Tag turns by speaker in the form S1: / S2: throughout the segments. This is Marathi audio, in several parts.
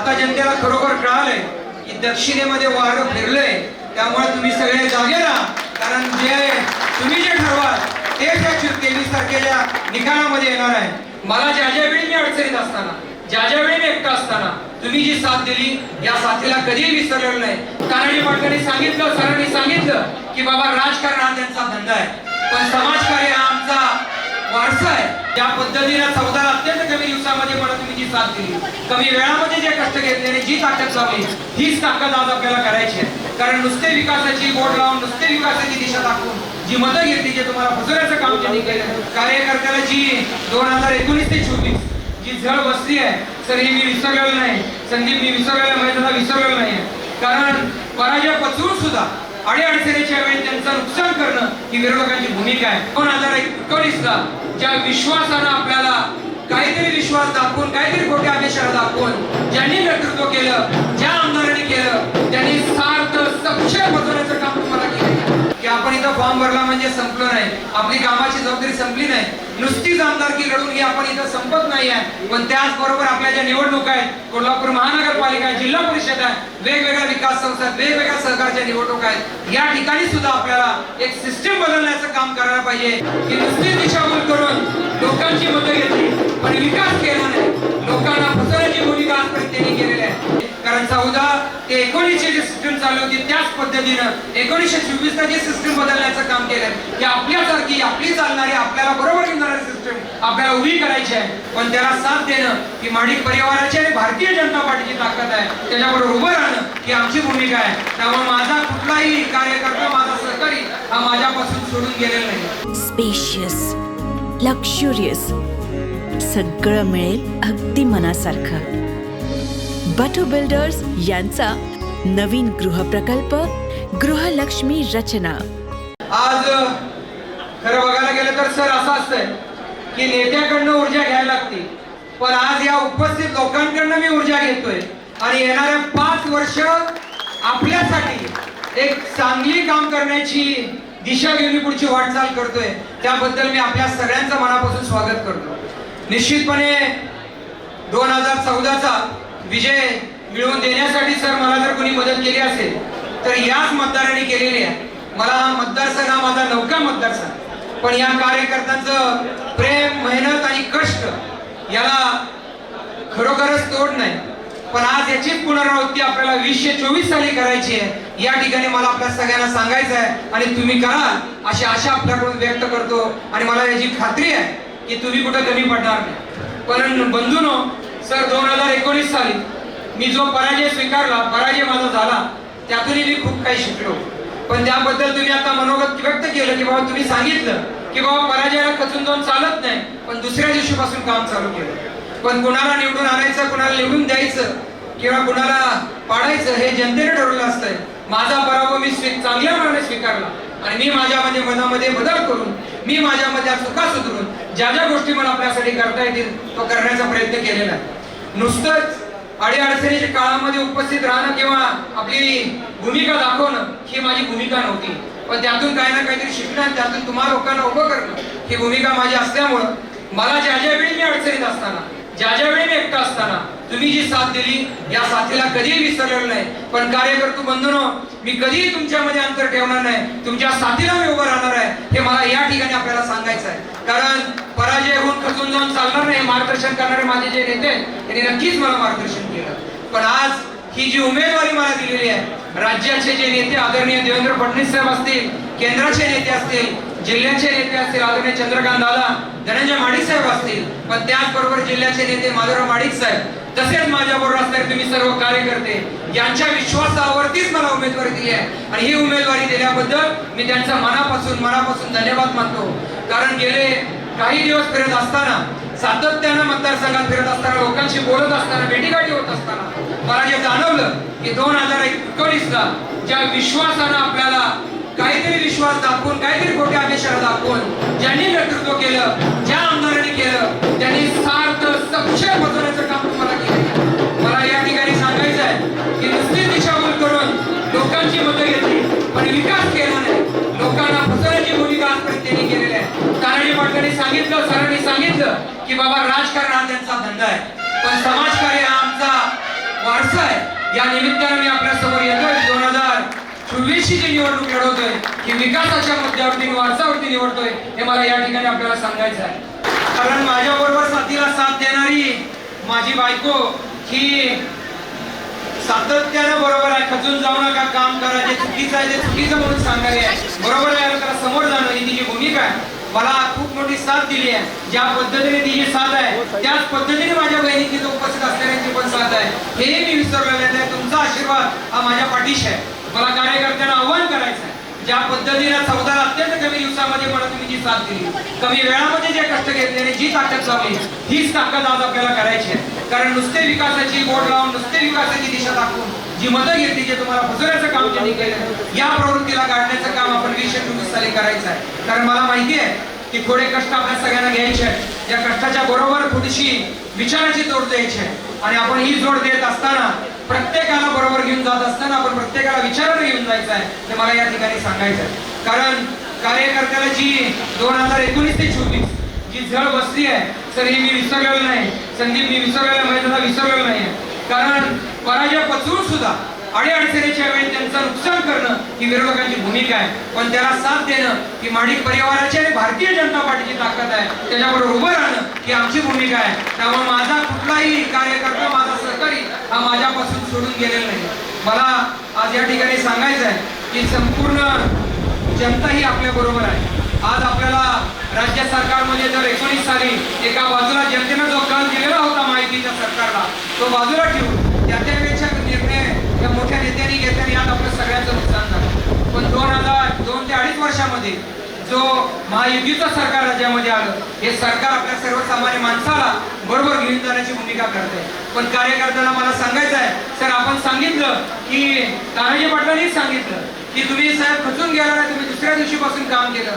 S1: आता जनतेला खरोखर कळालंय की दक्षिणेमध्ये वारं फिरलंय, त्यामुळे तुम्ही सगळे जागे राहा. कारण तुम्ही जे ठरवाल तेच या 23 तारखेच्या निकालामध्ये येणार आहे. मला ज्या वेळी मी अडचणीत असताना, ज्या वेळी मी एकटा असताना तुम्ही जी साथ दिली, या साथीला कधीही विसरलेलं नाही. तानाजी पाटलांनी सांगितलं, सरांनी सांगितलं की बाबा राजकारण हा त्यांचा धंदा आहे, पण समाजकार्य हा आमचा वारसा आहे. त्या पद्धतीने 14 अत्यंत कमी दिवसामध्ये मला तुम्ही जी साथ दिली, कमी वेळामध्ये जे कष्ट घेतले, जी ताकद लावली, हीच ताकद आज आपल्याला करायची आहे. कारण नुसते विकासाची बोट लावून, नुसते विकासाची दिशा दाखवून जी मतं घेतली, जे तुम्हाला फसवण्याचं काम त्यांनी केलं, कार्यकर्त्याला जी 2019 ते 24 जी झळ बसली आहे सर, ही मी विसरलेलं नाही. संदीप, मी विसरलेलं नाही, विसरलेलं नाही. कारण पराजय पचवून सुद्धा अडीअडचणीच्या वेळी त्यांचं नुकसान करणं ही विरोधकांची भूमिका आहे. 2019 ला ज्या विश्वासानं आपल्याला काहीतरी विश्वास दाखवून, काहीतरी खोट्या अपेक्षा दाखवून ज्यांनी नेतृत्व केलं, ज्या आमदारांनी केलं, त्यांनी सार्थ सक्षम बसवण्याचं काम तुम्हाला केलं की आपण इथं फॉर्म भरला म्हणजे संपलं नाही, आपली कामाची जबाबदारी संपली नाही. नुसतीच आमदारकी लढून ही आपण इथं संपत नाही आहे. पण त्याचबरोबर आपल्या ज्या निवडणुका आहेत, कोल्हापूर महानगरपालिका, जिल्हा परिषद आहे, वेगवेगळ्या विकास संस्था, वेगवेगळ्या सहकारच्या निवडणुका आहेत, या ठिकाणी सुद्धा आपल्याला एक सिस्टीम बदलण्याचं काम करायला पाहिजे की नुसती दिशाभूल करून लोकांची मतं घेतली पण विकास केला नाही. लोकांना फसवण्याची भूमिका आजपर्यंत त्यांनी केलेली आहे. कारण 14 ते 19 जी सिस्टीम चालू होती, त्याच पद्धतीनं 1924 ला जी सिस्टीम बदलण्याचं काम केलं की आपल्यासारखी, आपली चालणारी, आपल्याला बरोबर घेणारी सिस्टीम आपल्याला उभी करायची आहे. पण त्याला साथ देणं ही माडिक परिवाराची आणि भारतीय जनता पार्टीची ताकद आहे. त्याच्याबरोबर उभं राहणं ही आमची भूमिका आहे. त्यामुळे माझा कुठलाही कार्यकर्ता, माझा सहकारी हा माझ्यापासून सोडून गेलेला नाही.
S2: स्पेशियस, लक्झुरियस, सगळं मिळेल अगदी मनासारखं. बटू बिल्डर्स यांचा नवीन गृहप्रकल्प गृहलक्ष्मी रचना.
S1: आज खरं बघायला गेलं तर सर असं असतंय की नेत्याकडनं ऊर्जा घ्यायला लागते, पण आज या उपस्थित लोकांकडनं मी ऊर्जा घेतोय आणि येणाऱ्या 5 वर्ष आपल्यासाठी एक चांगली काम करण्याची दिशा घेऊन पुढची वाटचाल करतोय. त्याबद्दल मी आपल्या सगळ्यांचं मनापासून स्वागत करतो. निश्चितपणे 2014चा विजय मिळवून देण्यासाठी सर मला जर कोणी मदत केली असेल तर याच मतदारांनी केलेली आहे. मला हा मतदारसंघ हा माझा नवका मतदारसंघ, पण या कार्यकर्त्यांचं प्रेम, मेहनत आणि कष्ट याला खरोखरच तोड नाही. पण आज याचीच पुनरावृत्ती आपल्याला 2024 साली करायची आहे. या ठिकाणी मला आपल्या सगळ्यांना सांगायचं आहे आणि तुम्ही कराल अशी आशा आपल्याकडून व्यक्त करतो आणि मला याची खात्री आहे की तुम्ही कुठे कमी पडणार नाही. पण बंधूंनो, सर 2019 साली मी जो पराजय स्वीकारला, पराजय माझा झाला, त्यातूनही मी खूप काही शिकलो. पण त्याबद्दल तुम्ही आता मनोगत व्यक्त केलं की बाबा, तुम्ही सांगितलं की बाबा पराजयाला खचून जाऊन चालत नाही, पण दुसऱ्या दिवशीपासून काम चालू केलं. पण कुणाला निवडून आणायचं, कुणाला निवडून द्यायचं किंवा कुणाला पाडायचं हे जनतेने ठरवलं असतंय. माझा पराभव मी चांगल्या मनाने स्वीकारला आणि मी माझ्यामध्ये मनामध्ये बदल करून, मी माझ्यामध्ये चुका सुधारून ज्या ज्या गोष्टी मला आपल्यासाठी करता येतील तो करण्याचा प्रयत्न केलेला आहे. नुसतंच अडीअडचणीच्या काळामध्ये उपस्थित राहणं किंवा आपली भूमिका दाखवणं ही माझी भूमिका नव्हती, पण त्यातून काही ना काहीतरी शिकणं, त्यातून तुम्हा लोकांना उभं करणं ही भूमिका माझी असल्यामुळं मला ज्या वेळी मी अडचणीत असताना, ज्या वेळी मी एकटा असताना तुम्ही जी साथ दिली, या साथीला कधीही विसरलेलं नाही. पण कार्यकर्ते बंधूंनो, मी कधीही तुमच्यामध्ये अंतर ठेवणार नाही, तुमच्या साथीला मी उभं राहणार आहे, हे मला या ठिकाणी आपल्याला सांगायचं आहे. कारण पराजय होऊन खचून जाऊन चालणार नाही. मार्गदर्शन करणारे माझे जे नेते त्यांनी नक्कीच मला मार्गदर्शन केलं. पण आज ही जी उमेदवारी मला दिलेली आहे, राज्याचे जे नेते आदरणीय देवेंद्र फडणवीस साहेब असतील, केंद्राचे नेते असतील, जिल्ह्याचे नेते असतील आदरणीय चंद्रकांत दादा, धनंजय माडिक साहेब असतील, पण त्याचबरोबर जिल्ह्याचे नेते माधवराव माडिक साहेब, तसेच माझ्याबरोबर असणारे तुम्ही सर्व कार्यकर्ते, यांच्या विश्वासावरतीच मला उमेदवारी दिली आहे आणि ही उमेदवारी दिल्याबद्दल मी त्यांचा मनापासून धन्यवाद मानतो. कारण गेले काही दिवस फिरत असताना, सातत्यानं मतदारसंघात फिरत असताना, लोकांशी बोलत असताना, भेटीगाठी होत असताना मला जे जाणवलं की 2019 ला ज्या विश्वासानं आपल्याला काहीतरी विश्वास दाखवून, काहीतरी खोट्या अपेक्षा दाखवून ज्यांनी नेतृत्व केलं, ज्या आमदारांनी केलं, त्यांनी सार्थ सक्षम बसवण्याचं काम तुम्हाला केलं. मला या ठिकाणी सांगायचं आहे की नुसती दिशाभूल करून लोकांची मतं घेतली पण विकास केला नाही. लोकांना फसवण्याची भूमिका आजपर्यंत त्यांनी केलेली आहे. तानाजी पाटलांनी सांगितलं, सरांनी सांगितलं की बाबा राजकारण हा त्यांचा धंदा आहे, पण समाजकार्य हा आमचा वारसा आहे. या निमित्तानं मी आपल्या समोर येतोय. 2024 ची जी निवडणूक लढवतोय की विकासाच्या मुद्द्यावरती वारसावरती निवडतोय हे मला या ठिकाणी आपल्याला सांगायचं आहे. कारण माझ्या बरोबर साथीला साथ देणारी माझी बायको ही सातत्यानं बरोबर आहे. खचून जाऊ नका, काम करा, जे चुकीचं आहे ते चुकीचं म्हणून सांगायला आहे, बरोबर आहे त्याला समोर जाणं ही तिची भूमिका आहे. मला खूप मोठी साथ दिली आहे. ज्या पद्धतीने तिची साथ आहे त्याच पद्धतीने माझ्या बहिणीची उपस्थित असलेल्यांची पण साथ आहे. हेही मी विसरलेलं नाही. तुमचा आशीर्वाद हा माझ्या पाठीशी आहे. मला कार्यकर्त्यांना आव्हान करायचं आहे, ज्या पद्धतीने 14 अत्यंत कमी दिवसामध्ये मला तुम्ही जी साथ दिली, कमी वेळामध्ये जे कष्ट घेतले आणि जी ताकद लावली, हीच ताकद आज आपल्याला करायची आहे. कारण नुसते विकासाची बोट लावून, नुसते विकासाची दिशा दाखवून जी मतं घेतली, जे तुम्हाला फसवण्याचं काम ज्यांनी केलं, या प्रवृत्तीला गाडण्याचं काम आपण 2024 साली करायचं आहे. कारण मला माहिती आहे की थोडे कष्ट आपल्या सगळ्यांना घ्यायचे आहेत. या कष्टाच्या बरोबर थोडीशी विचाराची जोड द्यायची आहे. आणि आपण ही जोड देत असताना, प्रत्येकाला बरोबर घेऊन जात असताना आपण प्रत्येकाला विचारानं घेऊन जायचं आहे, हे मला या ठिकाणी सांगायचं आहे. कारण कार्यकर्त्याला जी 2019 ते 24 जी झळ बसली आहे, सर ही मी विसरलेलं नाही. संदीप मी विसरलेलं नाही, त्याला विसरलेलं नाही. कारण पराजय पचवून सुद्धा अडीअडचणीच्या वेळी त्यांचं नुकसान करणं ही विरोधकांची भूमिका आहे. पण त्याला साथ देणं ही माडिक परिवाराची आणि भारतीय जनता पार्टीची ताकद आहे. त्याच्याबरोबर उभं राहणं ही आमची भूमिका आहे. त्यामुळे माझा कुठलाही कार्यकर्ता, माझा सहकारी हा माझ्यापासून सोडून गेलेला नाही. मला आज या ठिकाणी सांगायचं आहे की संपूर्ण जनता ही आपल्या बरोबर आहे. आज आपल्याला राज्य सरकारमध्ये जर 19 साली एका बाजूला जनतेनं जो कल दिलेला होता माहितीच्या सरकारला, तो बाजूला ठेवून त्यापेक्षा निर्णय या मोठ्या नेत्यांनी घेतल्याने आज आपलं सगळ्यांचं नुकसान झालं. पण 2 ते 2.5 वर्षामध्ये जो महायुतीचं सरकार राज्यामध्ये आलं, हे सरकार आपल्या सर्वसामान्य माणसाला बरोबर घेऊन जाण्याची भूमिका करते. पण कार्यकर्त्यांना मला सांगायचं आहे, सर आपण सांगितलं की तानाजी पाटलांनी सांगितलं की तुम्ही साहेब खचून गेला नाही, तुम्ही दुसऱ्या दिवशीपासून काम केलं.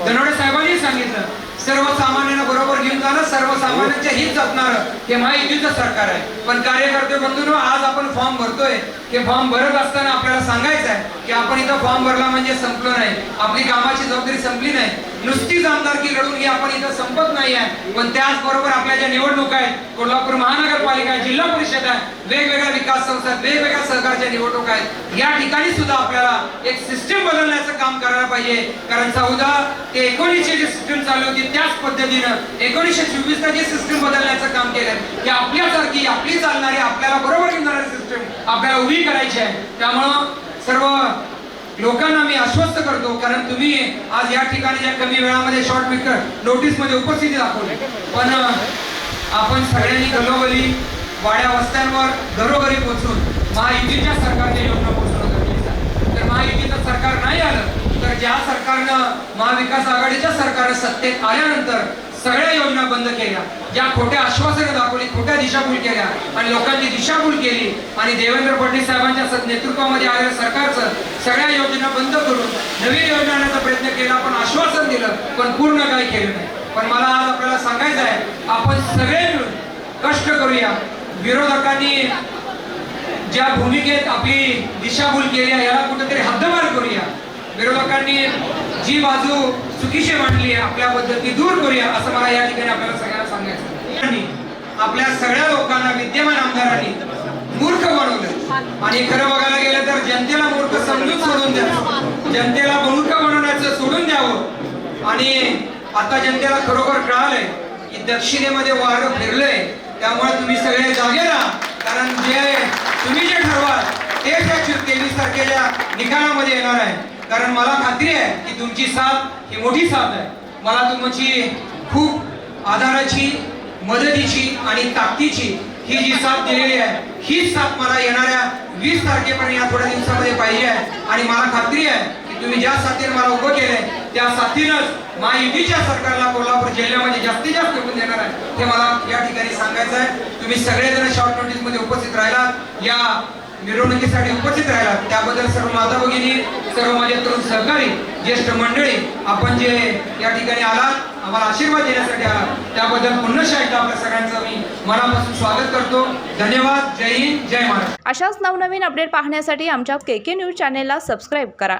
S1: धनवडे साहेबांनी सांगितलं सर्वसामान्यांना बरोबर घेऊन जाणं, सर्वसामान्यांचे हित जपणारं हे महायुतीचं सरकार आहे. पण कार्यकर्ते बंधूंनो, आज आपण फॉर्म भरतोय. हे फॉर्म भरत असताना आपल्याला सांगायचं आहे की आपण इथं फॉर्म भरला म्हणजे संपलं नाही, आपली कामाची जबाबदारी संपली नाही. नुसतीच आमदारकी लढून ही आपण इथं संपत नाही आहे. पण त्याचबरोबर आपल्या ज्या निवडणुका आहेत, कोल्हापूर महानगरपालिका आहे, जिल्हा परिषद आहे, वेगवेगळ्या विकास संस्था, वेगवेगळ्या सरकारच्या निवडणुका आहेत, या ठिकाणी सुद्धा आपल्याला एक सिस्टीम बदलण्याचं काम करायला पाहिजे. कारण 14 ते 19 जी सिस्टीम चालू होती त्याच पद्धतीनं 1924 ला जी सिस्टीम बदलण्याचं काम केलं, की आपल्यासारखी, आपली चालणारी, आपल्याला बरोबर घेऊन जाणारी सिस्टीम आपल्याला उभी करायची आहे. त्यामुळं सर्व लोकांना मी आश्वस्त करतो, कारण तुम्ही आज या ठिकाणी ज्या कमी वेळामध्ये शॉर्ट नोटीस मध्ये उपस्थिती दाखवली, पण आपण सगळ्यांनी गलोगली वाड्या वस्त्यांवर घरोघरी पोहोचून महायुतीच्या सरकारच्या योजना पोहोचवणं गरजेचं आहे. तर महायुतीचं सरकार नाही आलं तर ज्या सरकारनं, महाविकास आघाडीच्या सरकारनं सत्तेत आल्यानंतर सगळ्या योजना बंद केल्या, ज्या खोट्या आश्वासनं दाखवली, खोट्या दिशाभूल केल्या आणि लोकांची दिशाभूल केली, आणि देवेंद्र फडणवीस साहेबांच्या नेतृत्वामध्ये आलेल्या सरकारचं सगळ्या योजना बंद करून नवीन योजना आणण्याचा प्रयत्न केला. पण आश्वासन दिलं पण पूर्ण काही केलं नाही. पण मला आज आपल्याला सांगायचं आहे, आपण सगळे मिळून कष्ट करूया. विरोधकांनी ज्या भूमिकेत आपली दिशाभूल केली आहे याला कुठेतरी हद्दपार करूया. विरोधकांनी जी बाजू चुकीची मांडली आहे आपल्याबद्दल ती दूर करूया, असं मला या ठिकाणी आपल्याला सगळ्यांना सांगायचं. आपल्या सगळ्या लोकांना, विद्यमान आमदारांनी मूर्ख बनवलं. आणि खरं बघायला गेलं तर जनतेला मूर्ख समजून सोडून द्यावं, जनतेला मूर्ख बनवण्याचं सोडून द्यावं. आणि आता जनतेला खरोखर कळालंय की दक्षिणेमध्ये वारं फिरलंय. त्यामुळे तुम्ही सगळे जागे राहा, कारण तुम्ही जे ठरवाल तेच या 23 तारखेच्या निकालामध्ये येणार आहे. कारण मला खात्री आहे की तुमची साथ ही मोठी साथ आहे. मला तुमची खूप आधाराची, मदतीची आणि ताकदीची ही जी साथ दिलेली आहे, हीच साथ मला येणाऱ्या 20 तारखेपर्यंत या थोड्या दिवसामध्ये पाहिजे आहे. आणि मला खात्री आहे की तुम्ही ज्या साथीने मला उभं केलंय त्या साथीनंच महायुतीच्या सरकारला कोल्हापूर जिल्ह्यामध्ये जास्तीत जास्त निवडून देणार आहे, हे मला या ठिकाणी सांगायचं आहे. तुम्ही सगळेजण शॉर्ट नोटीस मध्ये उपस्थित राहिलात, या मिरवणुकीसाठी उपस्थित राहिलात, त्याबद्दल सर्व माता भगिनी, सर्व माझे तरुण सहकारी, ज्येष्ठ मंडळी, आपण जे या ठिकाणी आलात, आम्हाला आशीर्वाद देण्यासाठी आलात, त्याबद्दल पुन्हा एकदा आपल्या सगळ्यांचं मी मनापासून स्वागत करतो. धन्यवाद. जय हिंद, जय महाराष्ट्र.
S3: अशाच नवनवीन अपडेट पाहण्यासाठी आमच्या KK न्यूज चॅनेलला सबस्क्राईब करा.